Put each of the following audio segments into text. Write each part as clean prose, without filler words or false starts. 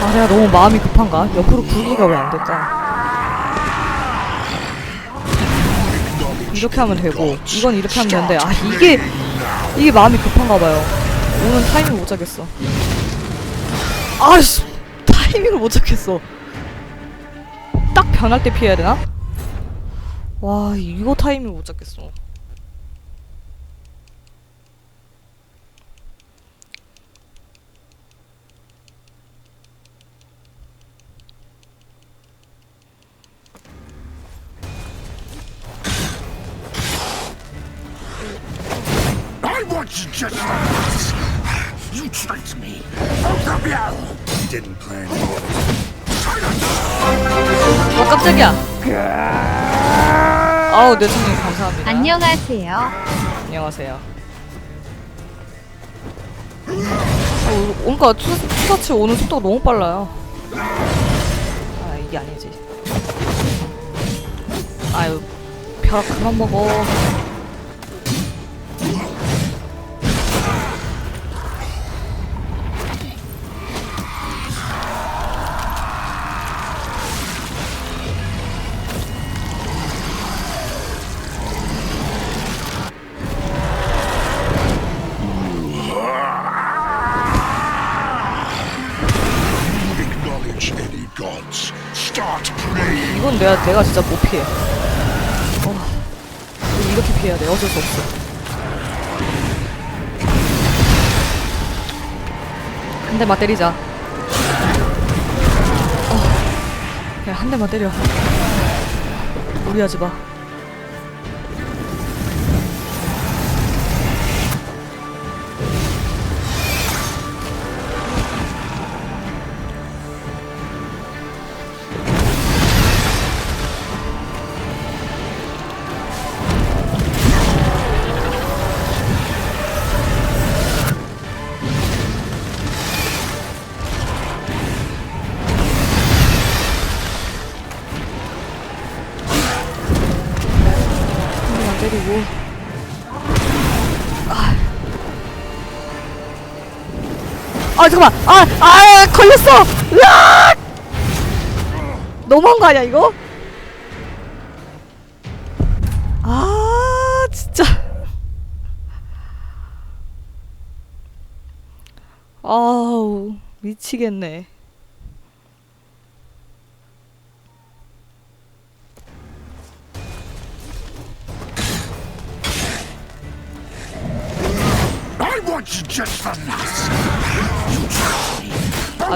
아, 내가 너무 마음이 급한가? 옆으로 굴기가 왜 안 될까? 이렇게 하면 되고, 이건 이렇게 하면 되는데, 아, 이게 마음이 급한가 봐요. 오늘 타이밍 못 잡겠어. 아씨! 타이밍을 못 잡겠어. 딱 변할 때 피해야 되나? 와, 이거 타이밍을 못 잡겠어. You tricked me. 올라갑니다. Didn't plan for it. 와, 깜짝이야. 아우, 네트님 감사합니다. 안녕하세요. 안녕하세요. 뭔가 투사치 오는 속도가 너무 빨라요. 아, 이게 아니지. 아유, 벼락 그만 먹어. 이건 내가 진짜 못 피해. 이렇게 피해야 돼. 어쩔 수 없어. 한 대만 때리자. 그냥 한 대만 때려. 무리하지 마. 때리고. 잠깐만. 걸렸어. 으악! 너무한 거 아니야 이거? 진짜. 아우, 미치겠네.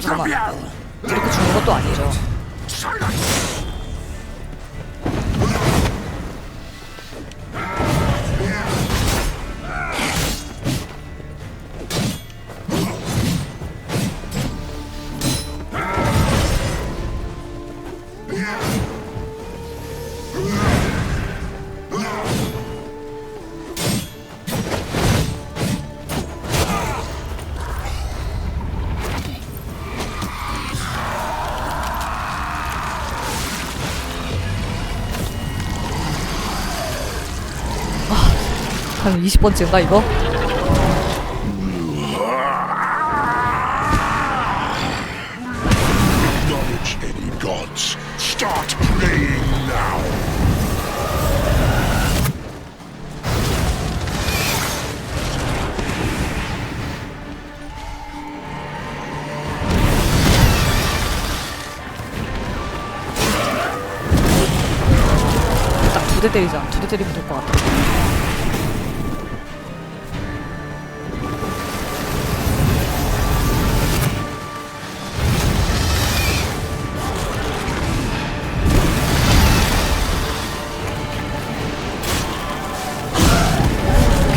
잠깐만. 이렇게 죽는 것도 아니죠. 한 20번째인가 이거? 딱 2대 때리자. 2대 때리면 될 것 같아.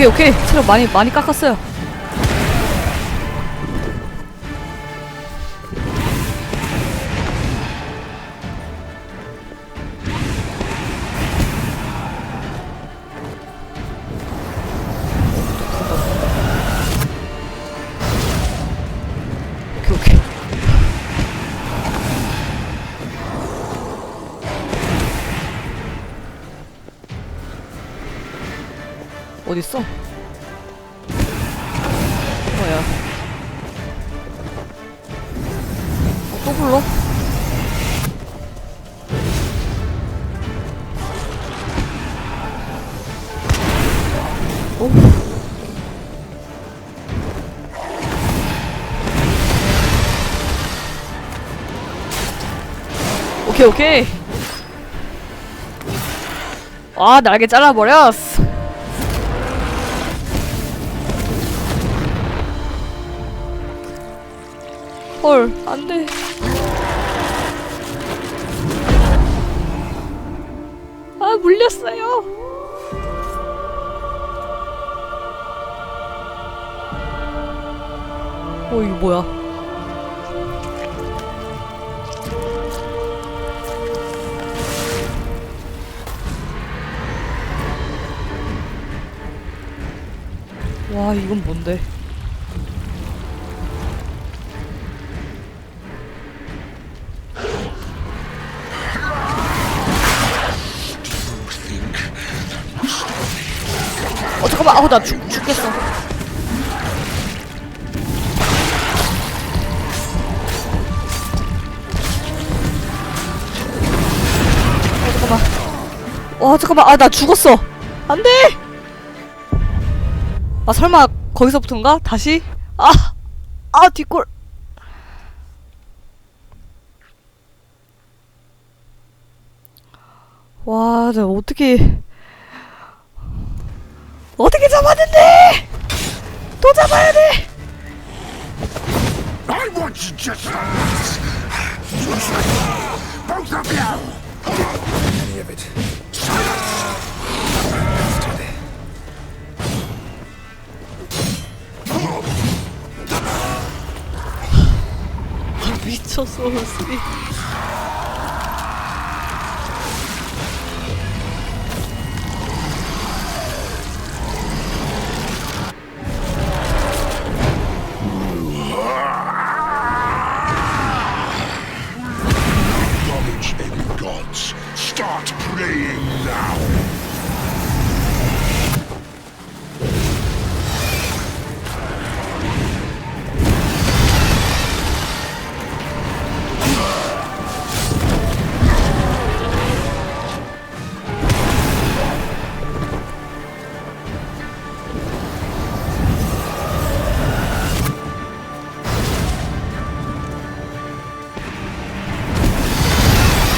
오케이. 체력 많이 깎았어요. 오케이. 어딨어? 뭐야? 또 풀로. 오. 오케이 오케이. 아 날개 잘라버렸어. 헐 안돼. 아 물렸어요. 이거 뭐야. 와 이건 뭔데. 잠깐만. 나 죽겠어. 잠깐만. 와 잠깐만. 나 죽었어. 안돼. 설마 거기서부터인가? 다시? 뒷골. 와, 나 어떻게 잡았는데? 또 잡아야 돼. I want you just both of you. Any of it. 미쳤어, 스리. Start praying now.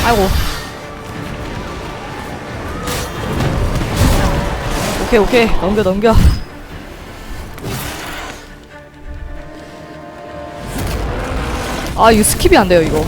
아이고. 오케이 넘겨. 이거 스킵이 안 돼요 이거.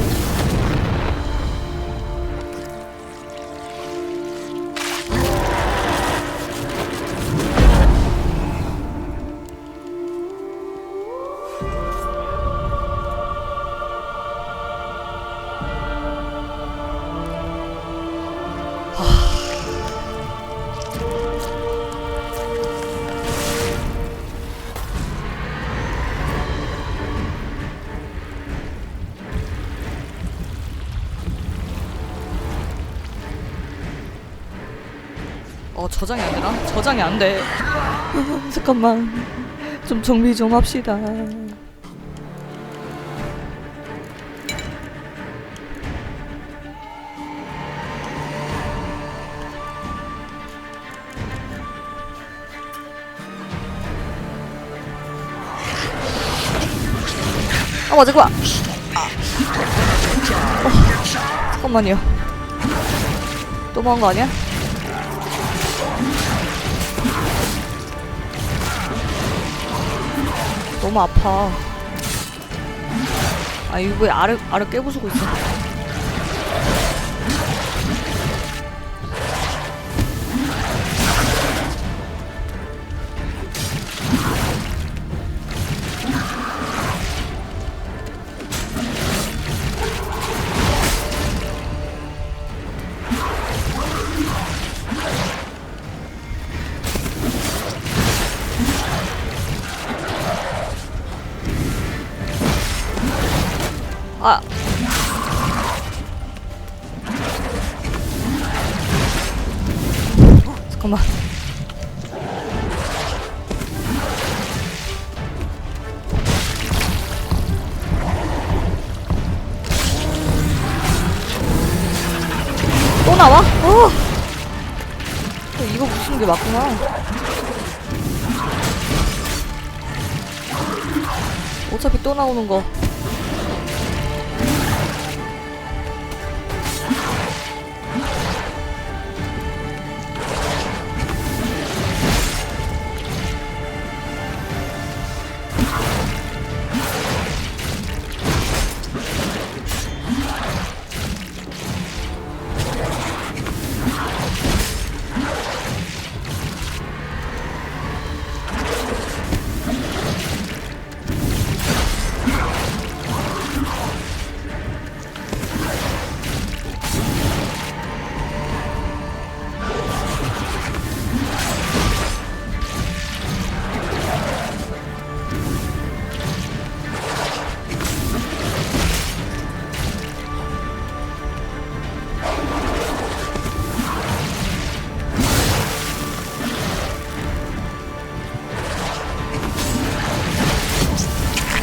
저장이 안 되나? 저장이 안 돼. 잠깐만. 좀 정리 좀 합시다. 맞을 거야. 잠깐만요. 또 망한 거 아니야? 너무 아파. 이거 왜 알을 깨부수고 있어. 잠깐만. 또 나와? 이거 부수는 게 맞구나. 어차피 또 나오는 거.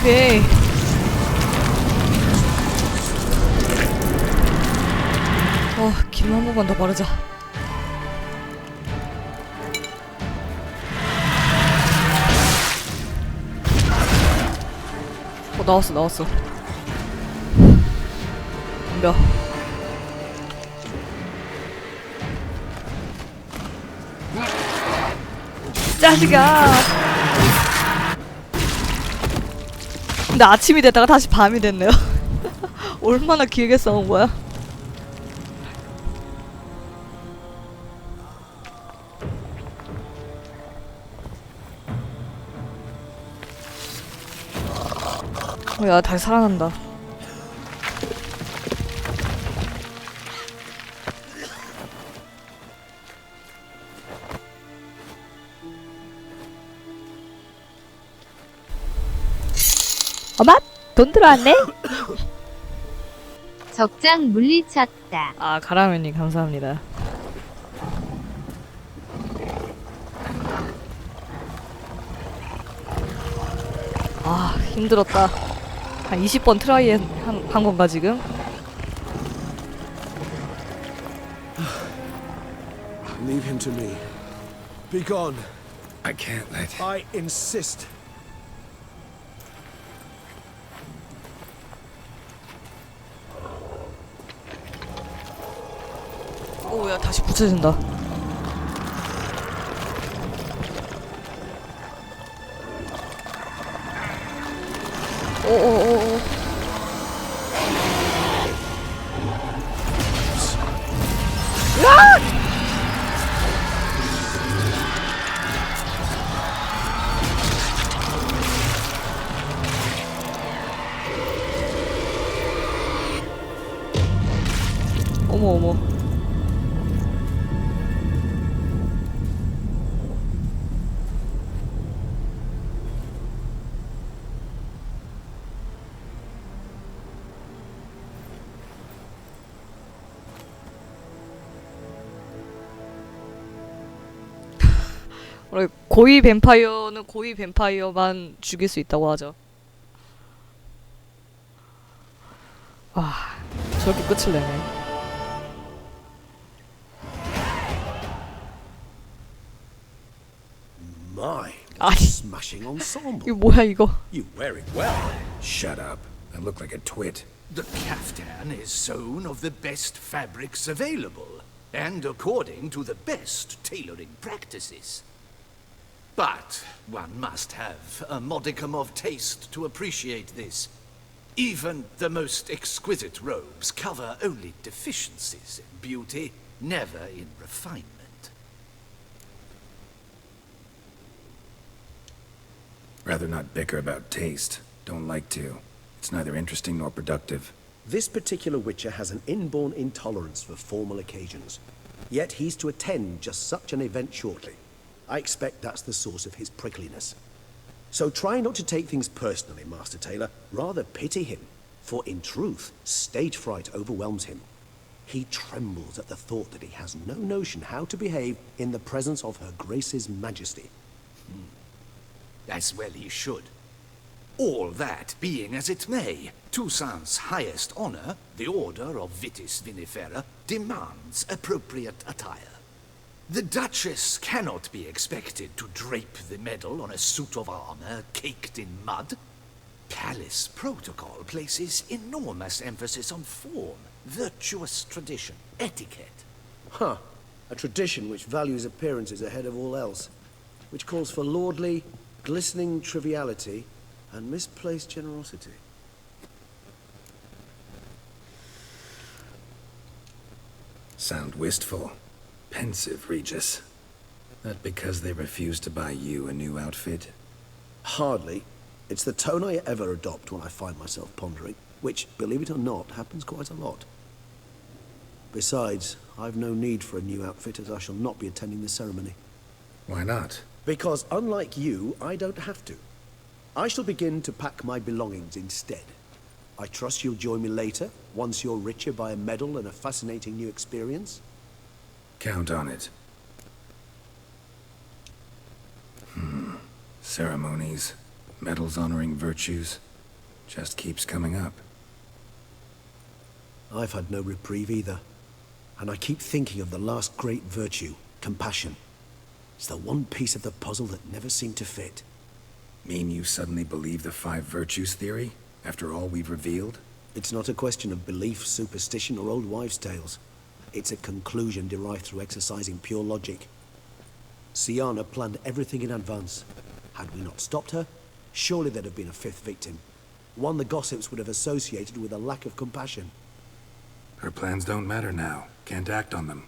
오케이. 기름 한 번만 더 바르자. 나왔어. 덤벼. 자식아. 근데 아침이 됐다가 다시 밤이 됐네요. 얼마나 길게 싸운 거야? 야, 다시 살아난다. 어맛? 돈 들어왔네? 적장 물리쳤다. 아, 가라면님 감사합니다. 아, 힘들었다. 한 20번 트라이 한 건가 지금? Leave him to me. Be gone. I can't let... I insist. 오야, 다시 붙여진다. 오오오오. 야! 어머. 원래 고위 뱀파이어는 고위 뱀파이어만 죽일 수 있다고 하죠. 와, 저렇게 끝을 내네. My 아니, smashing ensemble. 이거 뭐야 이거? You wear it well. Shut up. I look like a twit. The caftan is sewn of the best fabrics available, and according to the best tailoring practices. But one must have a modicum of taste to appreciate this. Even the most exquisite robes cover only deficiencies in beauty, never in refinement. Rather not bicker about taste. Don't like to. It's neither interesting nor productive. This particular Witcher has an inborn intolerance for formal occasions. Yet he's to attend just such an event shortly. I expect that's the source of his prickliness. So try not to take things personally, Master Taylor. Rather pity him. For in truth, stage fright overwhelms him. He trembles at the thought that he has no notion how to behave in the presence of Her Grace's Majesty. As well he should. All that being as it may, Toussaint's highest honor, the Order of Vitis Vinifera, demands appropriate attire. The Duchess cannot be expected to drape the medal on a suit of armor caked in mud. Palace protocol places enormous emphasis on form, virtuous tradition, etiquette. Huh. A tradition which values appearances ahead of all else, which calls for lordly, glistening triviality and misplaced generosity. Sound wistful. Pensive, Regis. That because they refuse to buy you a new outfit? Hardly. It's the tone I ever adopt when I find myself pondering, which, believe it or not, happens quite a lot. Besides, I've no need for a new outfit as I shall not be attending the ceremony. Why not? Because unlike you, I don't have to. I shall begin to pack my belongings instead. I trust you'll join me later, once you're richer by a medal and a fascinating new experience. Count on it. Ceremonies, medals honoring virtues, just keeps coming up. I've had no reprieve either. And I keep thinking of the last great virtue, compassion. It's the one piece of the puzzle that never seemed to fit. Mean you suddenly believe the 5 virtues theory, after all we've revealed? It's not a question of belief, superstition, or old wives' tales. It's a conclusion derived through exercising pure logic. Sienna planned everything in advance. Had we not stopped her, surely there'd have been a 5th victim. One the gossips would have associated with a lack of compassion. Her plans don't matter now. Can't act on them.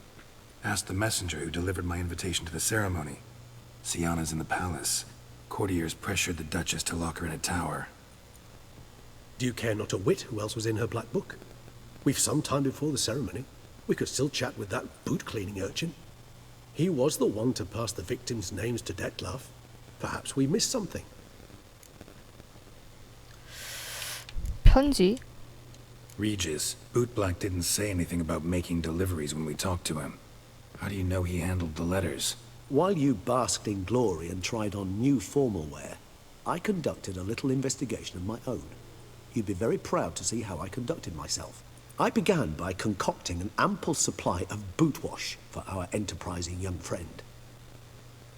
Ask the messenger who delivered my invitation to the ceremony. Sienna's in the palace. Courtiers pressured the Duchess to lock her in a tower. Do you care not a whit who else was in her black book? We've some time before the ceremony. We could still chat with that boot-cleaning urchin. He was the one to pass the victims' names to Detlef. Perhaps we missed something. 편지? Regis, Bootblack didn't say anything about making deliveries when we talked to him. How do you know he handled the letters? While you basked in glory and tried on new formal wear, I conducted a little investigation of my own. You'd be very proud to see how I conducted myself. I began by concocting an ample supply of boot wash for our enterprising young friend.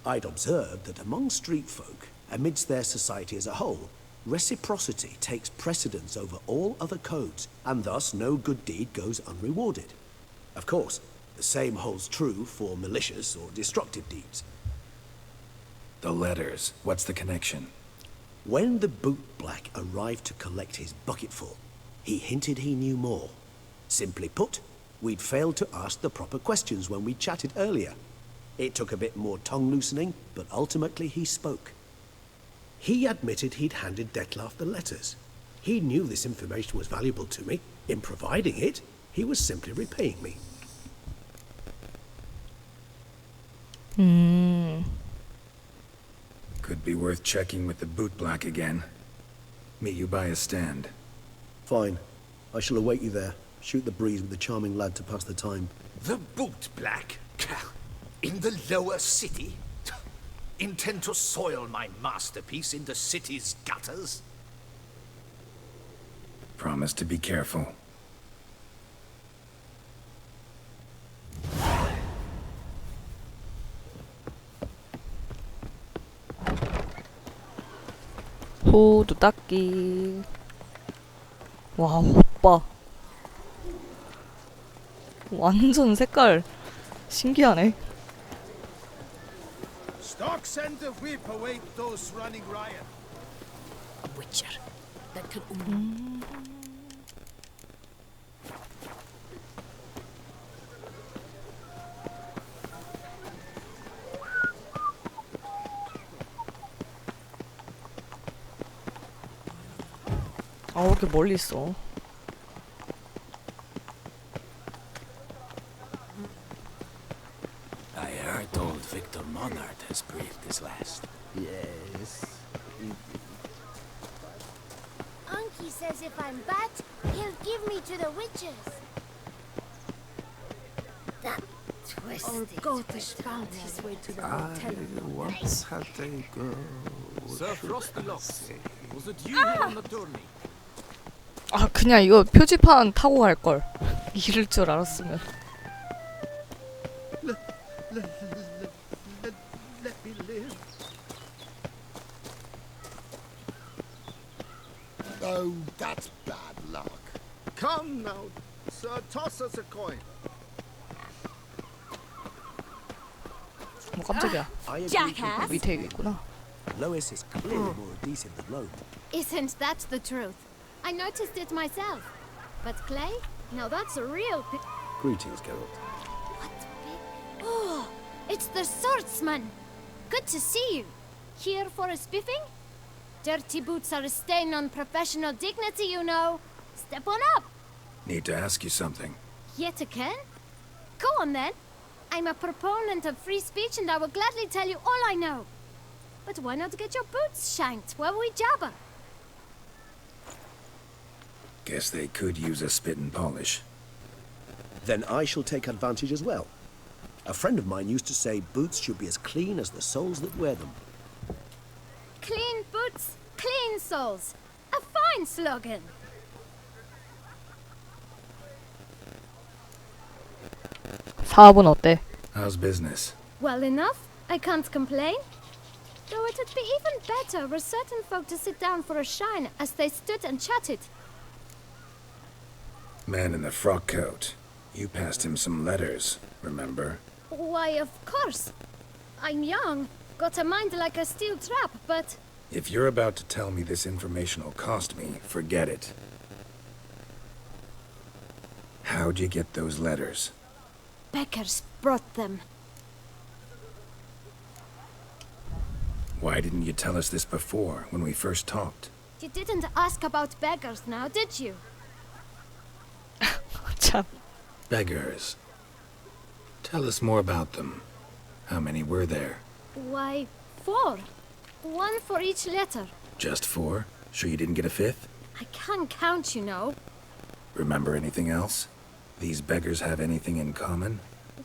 I'd observed that among street folk, amidst their society as a whole, reciprocity takes precedence over all other codes, and thus no good deed goes unrewarded. Of course, the same holds true for malicious or destructive deeds. The letters. What's the connection? When the bootblack arrived to collect his bucketful, he hinted he knew more. Simply put, we'd failed to ask the proper questions when we chatted earlier. It took a bit more tongue-loosening, but ultimately he spoke. He admitted he'd handed Detlef the letters. He knew this information was valuable to me. In providing it, he was simply repaying me. Could be worth checking with the Bootblack again. Meet you by a stand. Fine. I shall await you there. Shoot the breeze with the charming lad to pass the time. The Bootblack? In the lower city? Intend to soil my masterpiece in the city's gutters? Promise to be careful. 호두 닦기. 와, 오빠. 완전 색깔 신기하네. Stark send the whip await those running riot. A witcher that could only... 아, 왜 이렇게 멀리 있어? I heard old Victor Monard has breathed his last. Yes. Unky says if I'm bad, he'll give me to the witches. That twisted. Our goat has found his way to the I hotel. once had a girl. Sir Frosty Locks, Was it you who won the tourney? 아 그냥 이거 표지판 타고 갈걸. 이럴 줄 알았으면. Let me live. Oh, that's bad luck. Come now, sir, toss us a coin. 뭐 깜짝이야. I agree Jackass. 밑에 있구나. Lois is clearly more decent than Rome. Isn't that the truth? I noticed it myself. But Clay? Now that's a real Greetings, Geralt. What big... Oh, it's the swordsman. Good to see you. Here for a spiffing? Dirty boots are a stain on professional dignity, you know. Step on up. Need to ask you something. Yet again? Go on then. I'm a proponent of free speech and I will gladly tell you all I know. But why not get your boots shanked while we jabber? Guess they could use a spit and polish. Then I shall take advantage as well. A friend of mine used to say boots should be as clean as the soles that wear them. Clean boots, clean soles. A fine slogan. 사업은 어때? How's business? Well enough. I can't complain. Though it would be even better were certain folk to sit down for a shine as they stood and chatted. Man in the frock coat. You passed him some letters, remember? Why, of course. I'm young, got a mind like a steel trap, but... If you're about to tell me this information will cost me, forget it. How'd you get those letters? Beggars brought them. Why didn't you tell us this before, when we first talked? You didn't ask about beggars now, did you? 참. Beggars. Tell us more about them. How many were there? Why, 4. 1 for each letter. Just 4? Sure you didn't get a 5th? I can't count, you know. Remember anything else? These beggars have anything in common?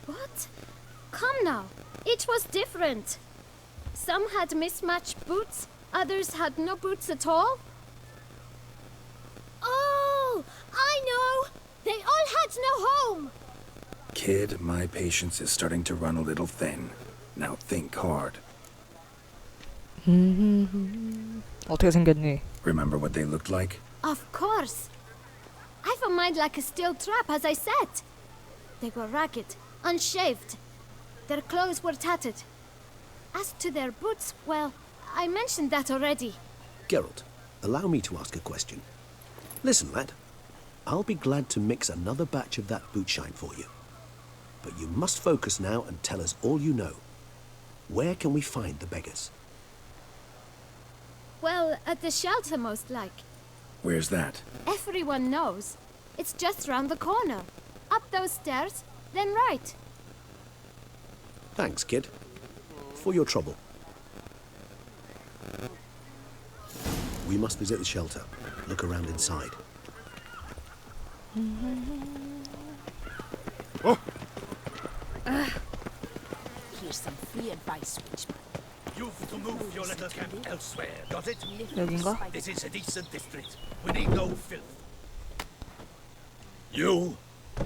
What? Come now. Each was different. Some had mismatched boots, others had no boots at all. Oh, I know! They all had no home! Kid, my patience is starting to run a little thin. Now think hard. 어떻게 생겼니? Remember what they looked like? Of course. I've a mind like a steel trap, as I said. They were ragged, unshaved. Their clothes were tattered. As to their boots, well, I mentioned that already. Geralt, allow me to ask a question. Listen, lad. I'll be glad to mix another batch of that boot shine for you. But you must focus now and tell us all you know. Where can we find the beggars? Well, at the shelter, most like. Where's that? Everyone knows. It's just round the corner. Up those stairs, then right. Thanks, kid. For your trouble. We must visit the shelter. Look around inside. Here's some free advice, Witchman. You've to move your little camp elsewhere, got it? 여긴가? This is a decent district. We need no filth. You?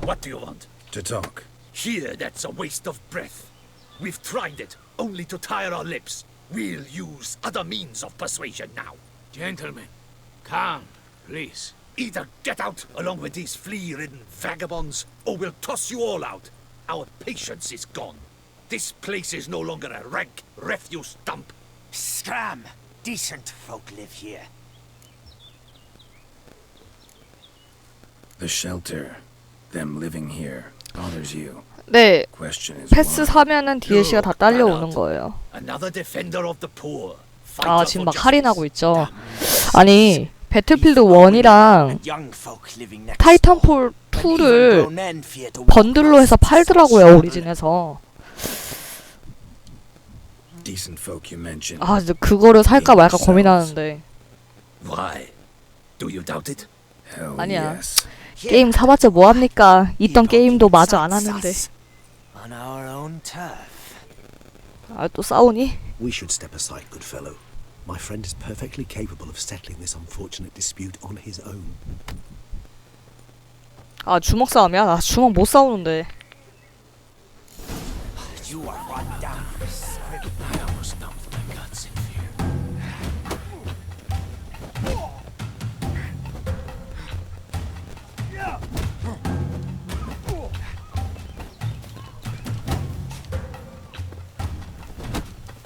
What do you want? To talk. Here, that's a waste of breath. We've tried it, only to tire our lips. We'll use other means of persuasion now. Gentlemen, calm, please. Either get out along with these flea-ridden vagabonds, or we'll toss you all out. Our patience is gone. This place is no longer a rank refuse dump. Scram! Decent folk live here. The shelter, them living here, bothers you. 네, Question is 패스 why? 사면은 DLC가 다 딸려오는 거예요. Another defender of the poor. 아, 지금 막 할인하고 있죠. Damn. 아니, 배틀필드 1이랑 Young folk living next 타이탄폴 door. 2를 Even grown men fear to walk 번들로 해서 past 팔더라고요, 오리진에서. Decent folk you mentioned. 아, 근데 그거를 살까 말까 고민하는데. Why? Do you doubt it? Hell 아니야. yes. 게임 사봤자 뭐합니까? 있던 게임도 마저 안 하는데. On our own turf. 아, 또 싸우니? We should step aside, good fellow. My friend is perfectly capable of settling this unfortunate dispute on his own. 아 주먹 싸움이야? 나 주먹 못 싸우는데. You are run down. I almost dumped my guts in fear.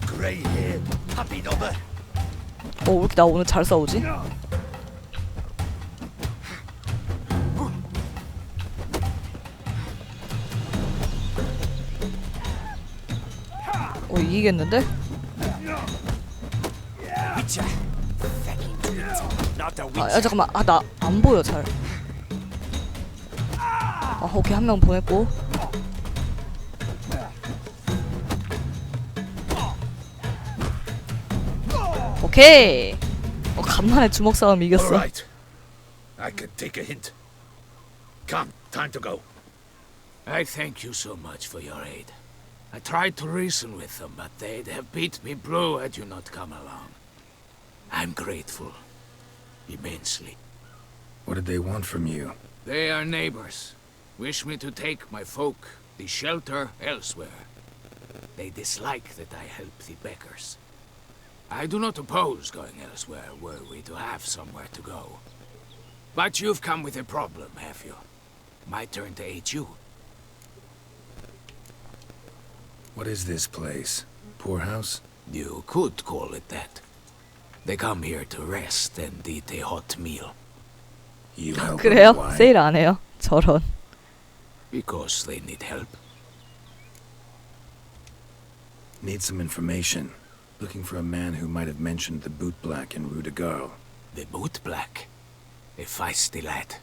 Grey hair, happy number. 왜 이렇게 나 오늘 잘 싸우지? 이기겠는데? 야 잠깐만. 나 안 보여 잘. 오케이 한 명 보냈고. 오케이. 간만에 주먹 싸움 이겼어. Alright. I could take a hint. Come, time to go. I thank you so much for your aid. I tried to reason with them, but they'd have beat me blue had you not come along. I'm grateful. Immensely. What did they want from you? They are neighbors. Wish me to take my folk, the shelter, elsewhere. They dislike that I help the beggars. I do not oppose going elsewhere, were we to have somewhere to go. But you've come with a problem, have you? My turn to aid you. What is this place? Poorhouse? You could call it that. They come here to rest and eat a hot meal. You help 그래요? them, why? 세일 안 해요? 저런. Because they need help. Need some information. Looking for a man who might have mentioned the boot black in Rue de Garl. The boot black? A feisty lad.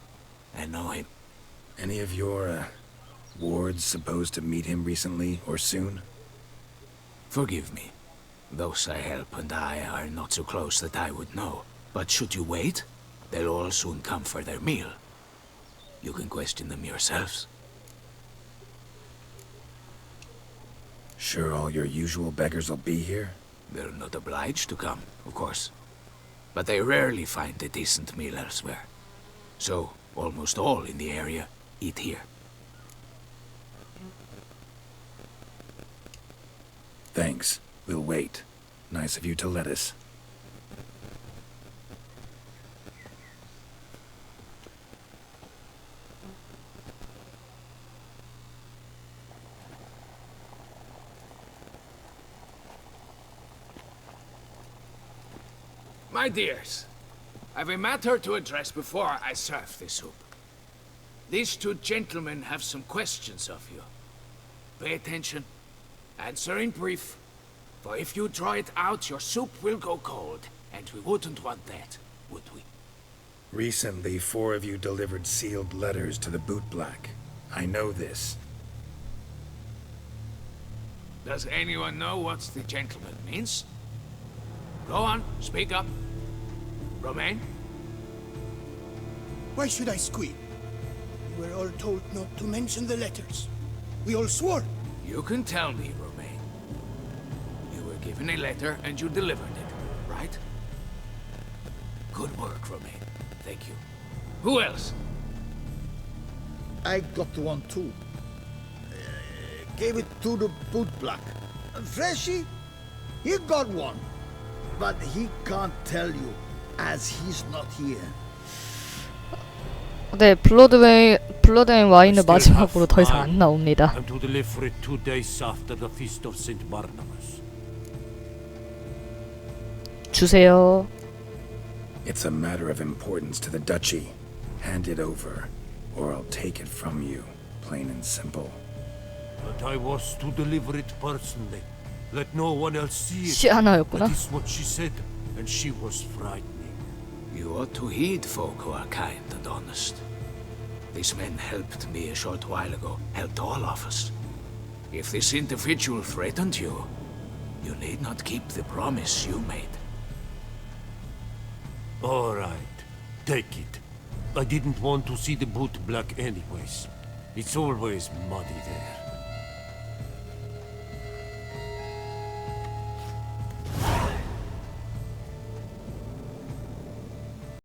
I know him. Any of your, wards supposed to meet him recently or soon? Forgive me. Those I help and I are not so close that I would know. But should you wait, they'll all soon come for their meal. You can question them yourselves. Sure all your usual beggars will be here? They're not obliged to come, of course. But they rarely find a decent meal elsewhere. So, almost all in the area eat here. Thanks. We'll wait. Nice of you to let us. My dears, I've a matter to address before I serve the soup. These two gentlemen have some questions of you. Pay attention. Answer in brief. For if you draw it out, your soup will go cold. And we wouldn't want that, would we? Recently, 4 of you delivered sealed letters to the boot black. I know this. Does anyone know what the gentleman means? Go on, speak up. Romain? Why should I squeal? We were all told not to mention the letters. We all swore. You can tell me, Romain. You were given a letter and you delivered it, right? Good work, Romain. Thank you. Who else? I got one too. Gave it to the boot black. Freshy, he got one. But he can't tell you, as he's not here. 네, 블러드 앤 와인은 마지막으로 더 이상 안 나옵니다. I'm to deliver it 2 days after the feast of Saint Barnabas. 주세요. It's a matter of importance to the duchy. Hand it over, or I'll take it from you. Plain and simple. But I was to deliver it personally. Let no one else see it. 시아나였구나. That is what she said, and she was frightening. You ought to heed folk who are kind and honest. These men helped me a short while ago, helped all of us. If this individual threatened you, you need not keep the promise you made. All right, take it. I didn't want to see the boot black anyways. It's always muddy there.